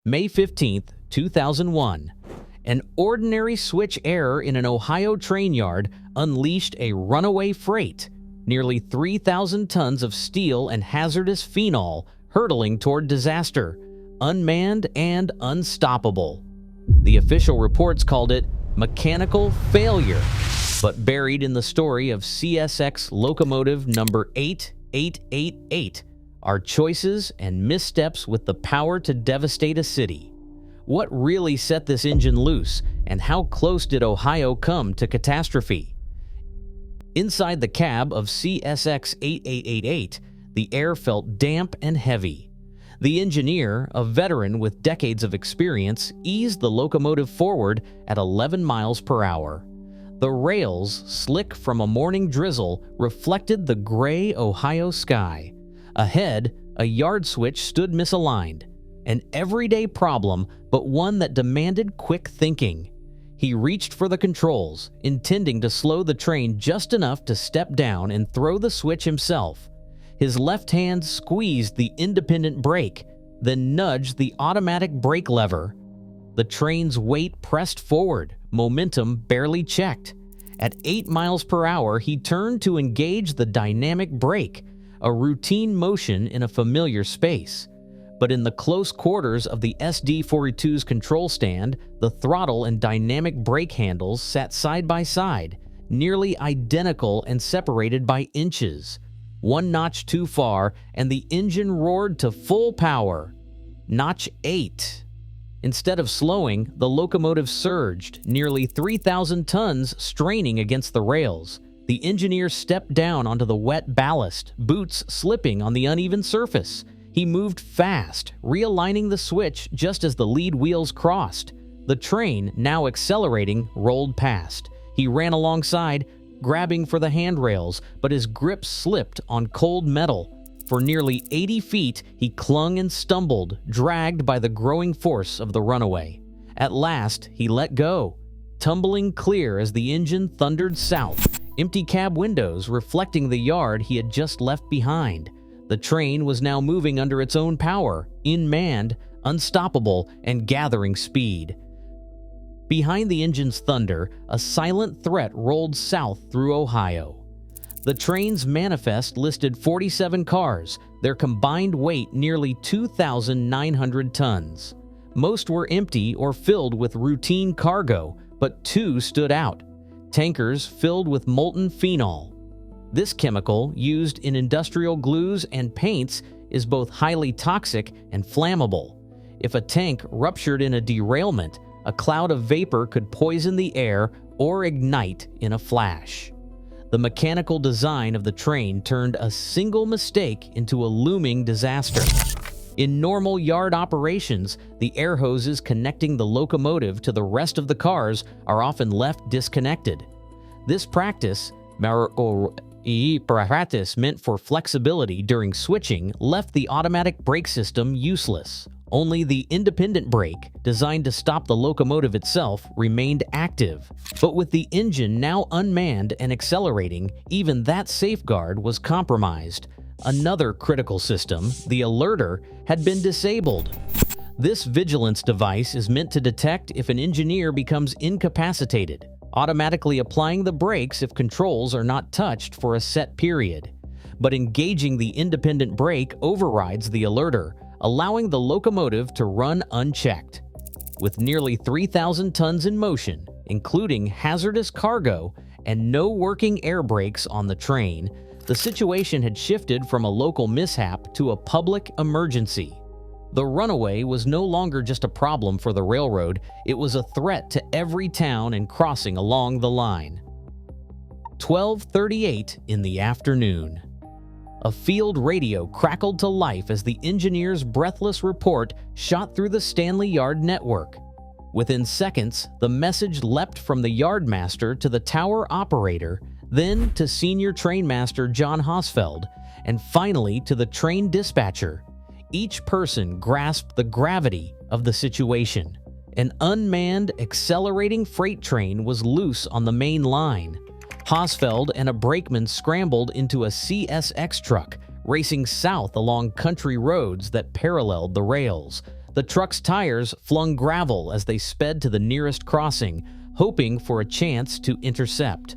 May 15, 2001. An ordinary switch error in an Ohio train yard unleashed a runaway freight, nearly 3,000 tons of steel and hazardous phenol hurtling toward disaster, unmanned and unstoppable. The official reports called it mechanical failure, but buried in the story of CSX locomotive number 8888 are choices and missteps with the power to devastate a city. What really set this engine loose, and how close did Ohio come to catastrophe? Inside the cab of CSX 8888, the air felt damp and heavy. The engineer, a veteran with decades of experience, eased the locomotive forward at 11 miles per hour. The rails, slick from a morning drizzle, reflected the gray Ohio sky. Ahead, a yard switch stood misaligned. An everyday problem, but one that demanded quick thinking. He reached for the controls, intending to slow the train just enough to step down and throw the switch himself. His left hand squeezed the independent brake, then nudged the automatic brake lever. The train's weight pressed forward, momentum barely checked. At 8 miles per hour, he turned to engage the dynamic brake, a routine motion in a familiar space. But in the close quarters of the SD-42's control stand, the throttle and dynamic brake handles sat side by side, nearly identical and separated by inches. One notch too far, and the engine roared to full power. Notch 8. Instead of slowing, the locomotive surged, nearly 3,000 tons straining against the rails. The engineer stepped down onto the wet ballast, boots slipping on the uneven surface. He moved fast, realigning the switch just as the lead wheels crossed. The train, now accelerating, rolled past. He ran alongside, grabbing for the handrails, but his grip slipped on cold metal. For nearly 80 feet, he clung and stumbled, dragged by the growing force of the runaway. At last, he let go, tumbling clear as the engine thundered south, empty cab windows reflecting the yard he had just left behind. The train was now moving under its own power, unmanned, unstoppable, and gathering speed. Behind the engine's thunder, a silent threat rolled south through Ohio. The train's manifest listed 47 cars, their combined weight nearly 2,900 tons. Most were empty or filled with routine cargo, but two stood out: tankers filled with molten phenol. This chemical, used in industrial glues and paints, is both highly toxic and flammable. If a tank ruptured in a derailment, a cloud of vapor could poison the air or ignite in a flash. The mechanical design of the train turned a single mistake into a looming disaster. In normal yard operations, the air hoses connecting the locomotive to the rest of the cars are often left disconnected. This practice meant for flexibility during switching left the automatic brake system useless. Only the independent brake, designed to stop the locomotive itself, remained active. But with the engine now unmanned and accelerating, even that safeguard was compromised. Another critical system, the alerter, had been disabled. This vigilance device is meant to detect if an engineer becomes incapacitated, automatically applying the brakes if controls are not touched for a set period. But engaging the independent brake overrides the alerter, allowing the locomotive to run unchecked. With nearly 3,000 tons in motion, including hazardous cargo and no working air brakes on the train, the situation had shifted from a local mishap to a public emergency. The runaway was no longer just a problem for the railroad, it was a threat to every town and crossing along the line. 12:38 in the afternoon. A field radio crackled to life as the engineer's breathless report shot through the Stanley Yard network. Within seconds, the message leapt from the yardmaster to the tower operator, then to senior trainmaster John Hosfeld, and finally to the train dispatcher. Each person grasped the gravity of the situation. An unmanned, accelerating freight train was loose on the main line. Hosfeld and a brakeman scrambled into a CSX truck, racing south along country roads that paralleled the rails. The truck's tires flung gravel as they sped to the nearest crossing, hoping for a chance to intercept.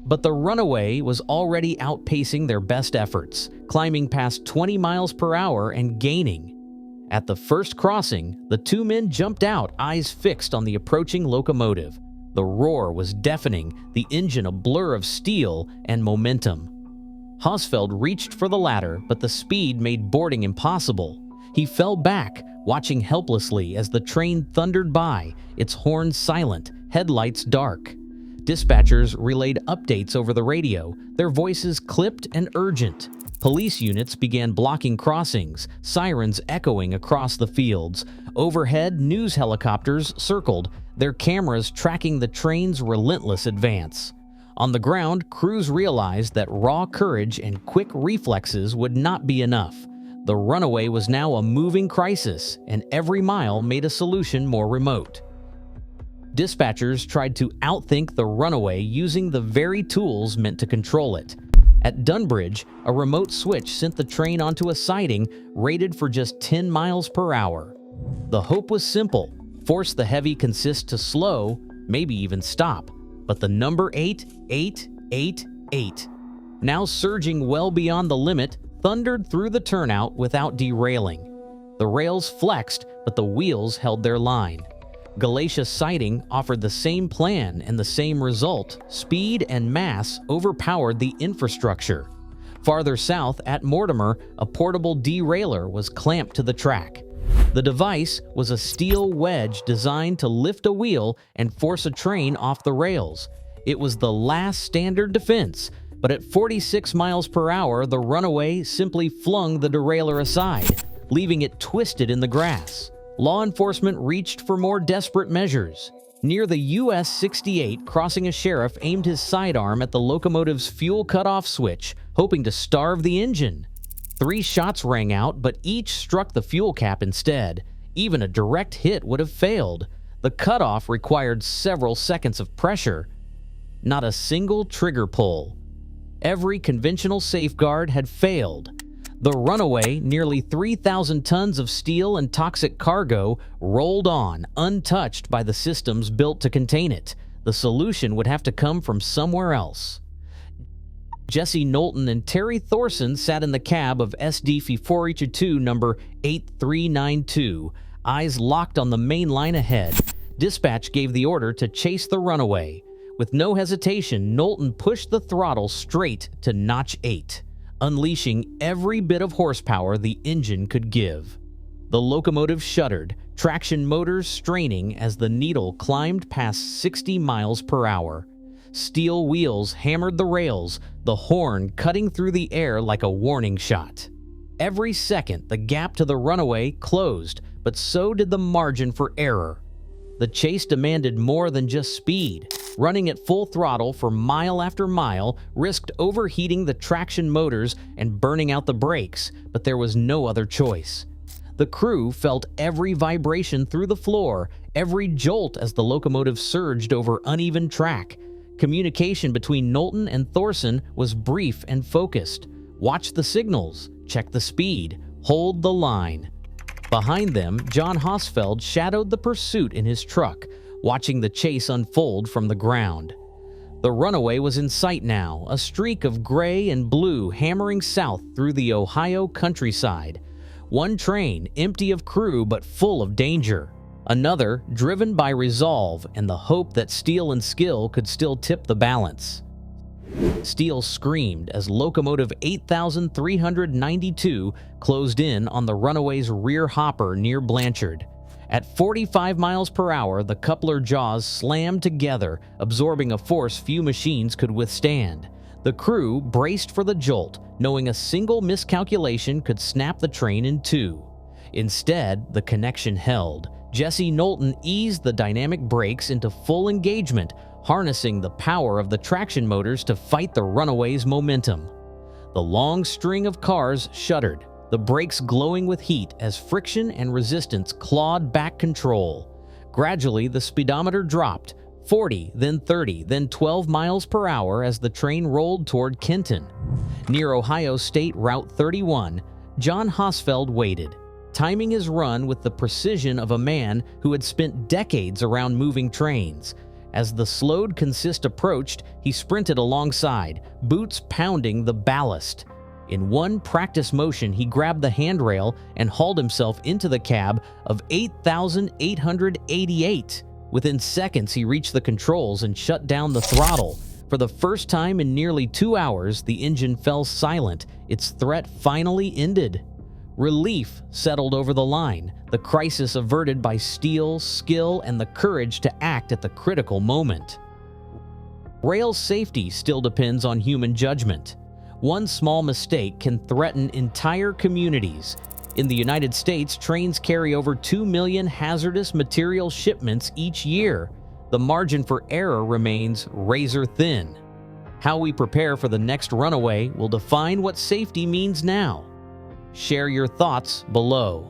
But the Runaway was already outpacing their best efforts, climbing past 20 miles per hour and gaining. At the first crossing, the two men jumped out, eyes fixed on the approaching locomotive. The roar was deafening, the engine a blur of steel and momentum. Hosfeld reached for the ladder, but the speed made boarding impossible. He fell back, watching helplessly as the train thundered by, its horns silent, headlights dark. Dispatchers relayed updates over the radio, their voices clipped and urgent. Police units began blocking crossings, sirens echoing across the fields. Overhead, news helicopters circled, their cameras tracking the train's relentless advance. On the ground, crews realized that raw courage and quick reflexes would not be enough. The Runaway was now a moving crisis, and every mile made a solution more remote. Dispatchers tried to outthink the Runaway using the very tools meant to control it. At Dunbridge, a remote switch sent the train onto a siding rated for just 10 miles per hour. The hope was simple: force the heavy consist to slow, maybe even stop. But the number 8888, now surging well beyond the limit, thundered through the turnout without derailing. The rails flexed, but the wheels held their line. Galatia siding offered the same plan and the same result. Speed and mass overpowered the infrastructure. Farther south, at Mortimer, a portable derailer was clamped to the track. The device was a steel wedge designed to lift a wheel and force a train off the rails. It was the last standard defense, but at 46 miles per hour, the Runaway simply flung the derailleur aside, leaving it twisted in the grass. Law enforcement reached for more desperate measures. Near the US 68, crossing a sheriff aimed his sidearm at the locomotive's fuel cutoff switch, hoping to starve the engine. 3 shots rang out, but each struck the fuel cap instead. Even a direct hit would have failed. The cutoff required several seconds of pressure. Not a single trigger pull. Every conventional safeguard had failed. The Runaway, nearly 3,000 tons of steel and toxic cargo, rolled on, untouched by the systems built to contain it. The solution would have to come from somewhere else. Jesse Knowlton and Terry Thorson sat in the cab of SD 442 number 8392, eyes locked on the main line ahead. Dispatch gave the order to chase the Runaway. With no hesitation, Knowlton pushed the throttle straight to notch 8. Unleashing every bit of horsepower the engine could give. The locomotive shuddered, traction motors straining as the needle climbed past 60 miles per hour. Steel wheels hammered the rails, the horn cutting through the air like a warning shot. Every second, the gap to the Runaway closed, but so did the margin for error. The chase demanded more than just speed. Running at full throttle for mile after mile risked overheating the traction motors and burning out the brakes, but there was no other choice. The crew felt every vibration through the floor, every jolt as the locomotive surged over uneven track. Communication between Knowlton and Thorson was brief and focused. Watch the signals, check the speed, hold the line. Behind them, John Hosfeld shadowed the pursuit in his truck, watching the chase unfold from the ground. The Runaway was in sight now, a streak of gray and blue hammering south through the Ohio countryside. One train, empty of crew but full of danger. Another, driven by resolve and the hope that steel and skill could still tip the balance. Steel screamed as locomotive 8392 closed in on the Runaway's rear hopper near Blanchard. At 45 miles per hour, the coupler jaws slammed together, absorbing a force few machines could withstand. The crew braced for the jolt, knowing a single miscalculation could snap the train in two. Instead, the connection held. Jesse Knowlton eased the dynamic brakes into full engagement, harnessing the power of the traction motors to fight the Runaway's momentum. The long string of cars shuddered, the brakes glowing with heat as friction and resistance clawed back control. Gradually, the speedometer dropped, 40, then 30, then 12 miles per hour as the train rolled toward Kenton. Near Ohio State Route 31, John Hosfeld waited. timing his run with the precision of a man who had spent decades around moving trains. As the slowed consist approached, he sprinted alongside, boots pounding the ballast. In one practice motion, he grabbed the handrail and hauled himself into the cab of 8,888. Within seconds, he reached the controls and shut down the throttle. For the first time in nearly 2 hours, the engine fell silent. Its threat finally ended. Relief settled over the line, the crisis averted by steel, skill, and the courage to act at the critical moment. Rail safety still depends on human judgment. One small mistake can threaten entire communities. In the United States, trains carry over 2 million hazardous material shipments each year. The margin for error remains razor thin. How we prepare for the next runaway will define what safety means now. Share your thoughts below.